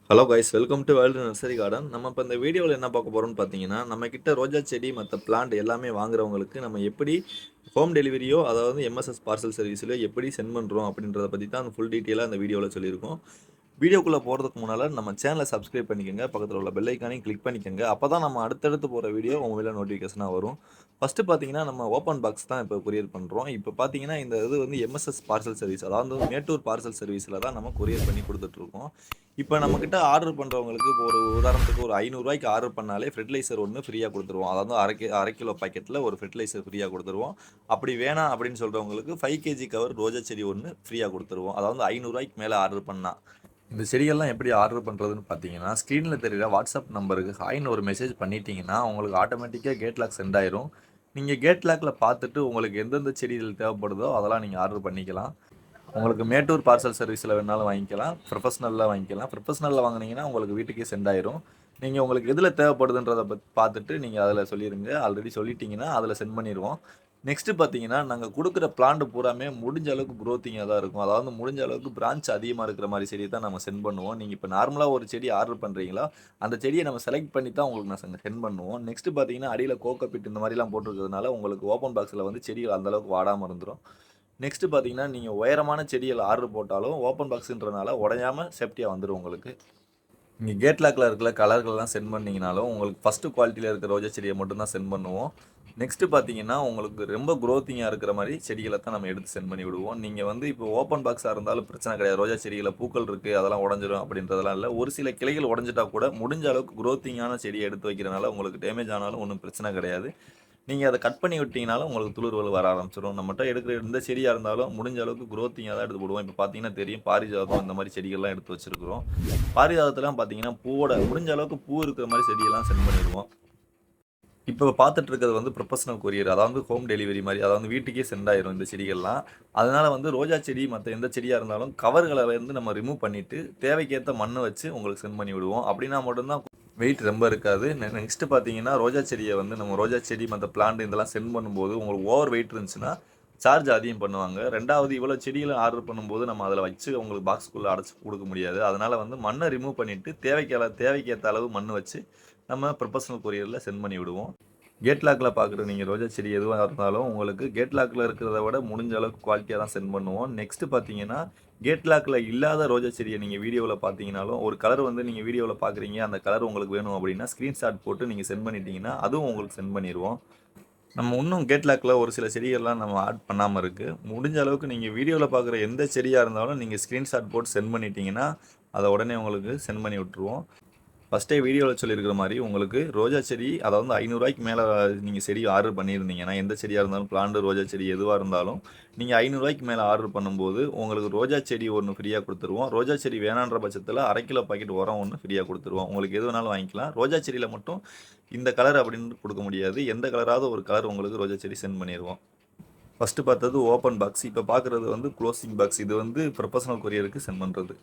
Hello guys, welcome to world nursery garden. நம்ம இப்போ இந்த வீடியோவில் என்ன பார்க்க போகிறோம்னு பார்த்தீங்கன்னா, நம்ம கிட்ட ரோஜா செடி மற்ற பிளான்ட் எல்லாமே வாங்குறவங்களுக்கு நம்ம எப்படி ஹோம் டெலிவரியோ, அதாவது எம்எஸ்எஸ் பார்சல் சர்வீஸில் எப்படி சென்ட் பண்ணுறோம் அப்படின்றத பற்றி தான் ஃபுல் டீட்டெயிலாக அந்த வீடியோவில் சொல்லியிருக்கோம். வீடியோக்குள்ளே போகிறதுக்கு முன்னால் நம்ம சேனலை சப்ஸ்கிரைப் பண்ணிக்கோங்க, பக்கத்தில் உள்ள பெல் ஐக்கானையும் கிளிக் பண்ணிக்கோங்க. அப்போ தான் நம்ம அடுத்தடுத்து போகிற வீடியோ உங்கள் மேலே நோட்டிஃபிகேஷனாக வரும். ஃபஸ்ட்டு பார்த்தீங்கன்னா, நம்ம ஓப்பன் பாக்ஸ் தான் இப்போ கொரியர் பண்ணுறோம். இப்போ பார்த்தீங்கன்னா, இந்த இது வந்து எம்எஸ்எஸ் பார்சல் சர்வீஸ், அதாவது மேட்டூர் பார்சல் சர்வீஸில் தான் நம்ம கொரியர் பண்ணி கொடுத்துட்ருக்கோம். இப்போ நம்மக்கிட்ட ஆர்டர் பண்ணுறவங்களுக்கு இப்போ ஒரு உதாரணத்துக்கு ஒரு ரூ. 500 ஆர்டர் பண்ணாலே ஃபெர்டிலைசர் ஒன்று ஃப்ரீயாக கொடுத்துருவோம். அதாவது அரை கிலோ பாக்கெட்டில் ஒரு ஃபெர்டிலைசர் ஃப்ரீயாக கொடுத்துருவோம். அப்படி வேணாம் அப்படின்னு சொல்கிறவங்களுக்கு 5 கேஜி கவர் ரோஜா செடி ஒன்று ஃப்ரீயாக கொடுத்துருவோம். அதாவது ரூ. 500 மேலே ஆர்டர் பண்ணால். இந்த செடிகள்லாம் எப்படி ஆர்டர் பண்ணுறதுன்னு பார்த்தீங்கன்னா, ஸ்க்ரீனில் தெரிகிற வாட்ஸ்அப் நம்பருக்கு ஹாய்ன்னு ஒரு மெசேஜ் பண்ணிட்டீங்கன்னா, உங்களுக்கு ஆட்டோமேட்டிக்காக கேட் லாக் சென்ட் ஆயிரும். நீங்கள் கேட் லாக்கில் பார்த்துட்டு உங்களுக்கு எந்தெந்த செடிகள் தேவைப்படுதோ அதெல்லாம் நீங்கள் ஆர்டர் பண்ணிக்கலாம். உங்களுக்கு மேட்டூர் பார்சல் சர்வீஸில் வேணாலும் வாங்கிக்கலாம், ப்ரொஃபஷ்னலில் வாங்கிக்கலாம். ப்ரொஃபஷ்னலில் வாங்கினீங்கன்னா உங்களுக்கு வீட்டுக்கே சென்ட் ஆயிரும். நீங்கள் உங்களுக்கு எதில் தேவைப்படுதுன்றதை பார்த்துட்டு நீங்கள் அதில் சொல்லிடுங்க. ஆல்ரெடி சொல்லிட்டீங்கன்னா அதில் சென்ட் பண்ணிடுவோம். நெக்ஸ்ட்டு பார்த்தீங்கன்னா, நாங்கள் கொடுக்குற பிளான்ட் பூராமே முடிஞ்ச அளவுக்கு க்ரோத்திங்காக தான் இருக்கும். அதாவது முடிஞ்ச அளவுக்கு பிரான்ச் அதிகமாக இருக்கிற மாதிரி செடியை தான் நம்ம சென்ட் பண்ணுவோம். நீங்கள் இப்போ நார்மலாக ஒரு செடி ஆர்டர் பண்ணுறீங்களா, அந்த செடியை நம்ம செலக்ட் பண்ணி தான் உங்களுக்கு நான் சென்ட் பண்ணுவோம். நெக்ஸ்ட்டு பார்த்தீங்கன்னா, அடியில் கோகோபிட் இந்த மாதிரிலாம் போட்டிருக்கிறதுனால உங்களுக்கு ஓப்பன் பாக்ஸில் வந்து செடிகள் அந்தளவுக்கு வாடாமல் இருந்துடும். நெக்ஸ்ட்டு பார்த்தீங்கன்னா, நீங்கள் உயரமான செடிகள் ஆர்டர் போட்டாலும் ஓப்பன் பாக்ஸுன்றனால உடையாமல் சேஃப்டியாக வந்துடும் உங்களுக்கு. நீங்கள் கேட் லாக்கில் இருக்கிற கலர்கள்லாம் சென்ட் பண்ணிங்கனாலும் உங்களுக்கு ஃபஸ்ட்டு குவாலிட்டியில் இருக்கிற ரோஜா செடியை மட்டும்தான் சென்ட் பண்ணுவோம். நெக்ஸ்ட்டு பார்த்தீங்கன்னா, உங்களுக்கு ரொம்ப க்ரோத்திங்காக இருக்கிற மாதிரி செடிகளை தான் நம்ம எடுத்து சென்ட் பண்ணி விடுவோம். நீங்கள் வந்து இப்போ ஓப்பன் பாக்ஸாக இருந்தாலும் பிரச்சனை கிடையாது. ரோஜா செடிகளில் பூக்கள் இருக்குது, அதெல்லாம் உடஞ்சிரும் அப்படின்றதெல்லாம் இல்லை. ஒரு சில கிளைகள் உடஞ்சிட்டா கூட முடிஞ்ச அளவுக்கு க்ரோத்திங்கான செடியை எடுத்து வைக்கிறனால உங்களுக்கு டேமேஜ் ஆனாலும் ஒன்றும் பிரச்சனை கிடையாது. நீங்கள் அதை கட் பண்ணி விட்டிங்கனாலும் உங்களுக்கு துளிர்வுகள் வர ஆரம்பிச்சிடும். நம்மகிட்ட எடுக்கிற எந்த செடியாக இருந்தாலும் முடிஞ்ச அளவுக்கு க்ரோத்திங்காக தான் எடுத்து போடுவோம். இப்போ பார்த்தீங்கன்னா தெரியும், பாரிஜாதம் இந்த மாதிரி செடிகள்லாம் எடுத்து வச்சுருக்கிறோம். பாரிஜாதத்தெல்லாம் பார்த்தீங்கன்னா பூவோட முடிஞ்ச அளவுக்கு பூ இருக்கிற மாதிரி செடியெல்லாம் சென்ட் பண்ணிடுவோம். இப்போ பார்த்துட்டு இருக்கிறது வந்து ப்ரொஃபஷனல் கொரியர், அதாவது ஹோம் டெலிவரி மாதிரி, அதாவது வீட்டுக்கே சென்ட் ஆயிரும் இந்த செடிகள்லாம். அதனால் வந்து ரோஜா செடி மற்ற எந்த செடியாக இருந்தாலும் கவர்களை வந்து நம்ம ரிமூவ் பண்ணிவிட்டு தேவைக்கேற்ற மண்ணை வச்சு உங்களுக்கு சென்ட் பண்ணி விடுவோம். அப்படின்னா மட்டும்தான் வெயிட் ரொம்ப இருக்காது. நெக்ஸ்ட்டு பார்த்தீங்கன்னா, ரோஜா செடியை வந்து நம்ம ரோஜா செடி மற்ற பிளான்ட் இதெல்லாம் சென்ட் பண்ணும்போது உங்களுக்கு ஓவர் வெயிட் இருந்துச்சுன்னா சார்ஜ் அதிகம் பண்ணுவாங்க. ரெண்டாவது, இவ்வளோ செடிகளை ஆர்டர் பண்ணும்போது நம்ம அதில் வச்சு உங்களுக்கு பாக்ஸ்க்குள்ளே அடைச்சி கொடுக்க முடியாது. அதனால் வந்து மண்ணை ரிமூவ் பண்ணிவிட்டு தேவைக்கேற்ற அளவு மண் வச்சு நம்ம ப்ரொஃபஷனல் கொரியரில் சென்ட் பண்ணி விடுவோம். கேட் லாக்கில் பார்க்குற நீங்கள் ரோஜா செடி எதுவாக இருந்தாலும் உங்களுக்கு கேட் லாக்கில் இருக்கிறத விட முடிஞ்ச அளவுக்கு குவாலிட்டியாக தான் சென்ட் பண்ணுவோம். நெக்ஸ்ட்டு பார்த்தீங்கன்னா, கேட் லாக்கில் இல்லாத ரோஜா செடியை நீங்கள் வீடியோவில் பார்த்தீங்கனாலும், ஒரு கலர் வந்து நீங்கள் வீடியோவில் பார்க்குறீங்க, அந்த கலர் உங்களுக்கு வேணும் அப்படின்னா ஸ்க்ரீன்ஷாட் போட்டு நீங்கள் சென்ட் பண்ணிட்டீங்கன்னா அதுவும் உங்களுக்கு சென்ட் பண்ணிடுவோம். நம்ம இன்னும் கேட் லாக்கில் ஒரு சில செடிகள்லாம் நம்ம ஆட் பண்ணாமல் இருக்குது. முடிஞ்ச அளவுக்கு நீங்கள் வீடியோவில் பார்க்குற எந்த செடியாக இருந்தாலும் நீங்கள் ஸ்க்ரீன்ஷாட் போட்டு சென்ட் பண்ணிட்டீங்கன்னா அதை உடனே உங்களுக்கு சென்ட் பண்ணி விட்ருவோம். ஃபஸ்ட்டே வீடியோவில் சொல்லியிருக்கிற மாதிரி உங்களுக்கு ரோஜா செடி, அதாவது ரூ. 500 மேலே நீங்கள் செடி ஆர்டர் பண்ணியிருந்தீங்கன்னா, எந்த செடியாக இருந்தாலும் பிளான்ட் ரோஜா செடி எதுவாக இருந்தாலும் நீங்கள் ரூ. 500 மேலே ஆர்டர் பண்ணும்போது உங்களுக்கு ரோஜா செடி ஒன்று ஃப்ரீயாக கொடுத்துருவோம். ரோஜா செடி வேணான்ற பட்சத்தில் அரை கிலோ பாக்கெட் உரம் ஒன்று ஃப்ரீயாக கொடுத்துருவோம். உங்களுக்கு எது வேணாலும் வாங்கிக்கலாம். ரோஜா செடியில் மட்டும் இந்த கலர் அப்படின்னு கொடுக்க முடியாது. எந்த கலராவது ஒரு கலர் உங்களுக்கு ரோஜா செடி சென்ட் பண்ணிடுவோம். ஃபஸ்ட்டு பார்த்தது ஓப்பன் பாக்ஸ், இப்போ பார்க்குறது வந்து க்ளோசிங் பாக்ஸ். இது வந்து ப்ரொஃபஷனல் கொரியருக்கு சென்ட் பண்ணுறது.